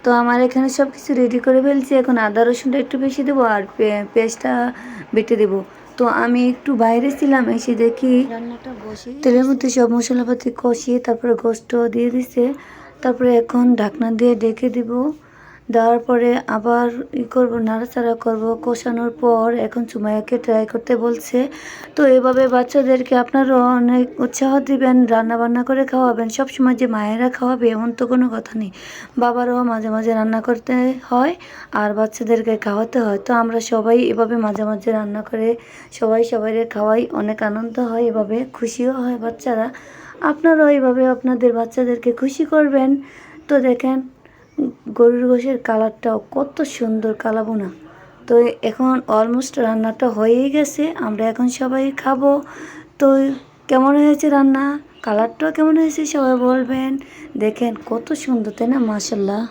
তো আমার এখানে সব কিছু রেডি করে ফেলছি। এখন আদা রসুনটা একটু বেশি দেবো আর পেঁয়াজটা বেটে দেবো। তো আমি একটু বাইরে ছিলাম, এসে দেখি রান্নাটা বসে তেলের মধ্যে সব মশলাপাতি কষিয়ে তারপরে গোস্ত দিয়ে দিছে। তারপরে এখন ঢাকনা দিয়ে ঢেকে দিব। দেওয়ার পরে আবার করবো, নাড়াচাড়া করব। কষানোর পর এখন সুমাইয়াকে ট্রাই করতে বলছে। তো এভাবে বাচ্চাদেরকে আপনারাও অনেক উৎসাহ দিবেন, রান্না বান্না করে খাওয়াবেন। সবসময় যে মায়েরা খাওয়াবে এমন তো কোনো কথা নেই, বাবারাও মাঝে মাঝে রান্না করতে হয় আর বাচ্চাদেরকে খাওয়াতে হয়। তো আমরা সবাই এভাবে মাঝে মাঝে রান্না করে সবাই সবাইকে খাওয়াই, অনেক আনন্দ হয়, এভাবে খুশিও হয় বাচ্চারা। আপনারাও এইভাবে আপনাদের বাচ্চাদেরকে খুশি করবেন। তো দেখেন গরুর গোশের কালারটাও কত সুন্দর, কালাবোনা। তো এখন অলমোস্ট রান্নাটা হয়েই গেছে, আমরা এখন সবাই খাবো। তো কেমন হয়েছে রান্না, কালারটাও কেমন হয়েছে সবাই বলবেন। দেখেন কত সুন্দর, তাই না? মাশাল্লাহ।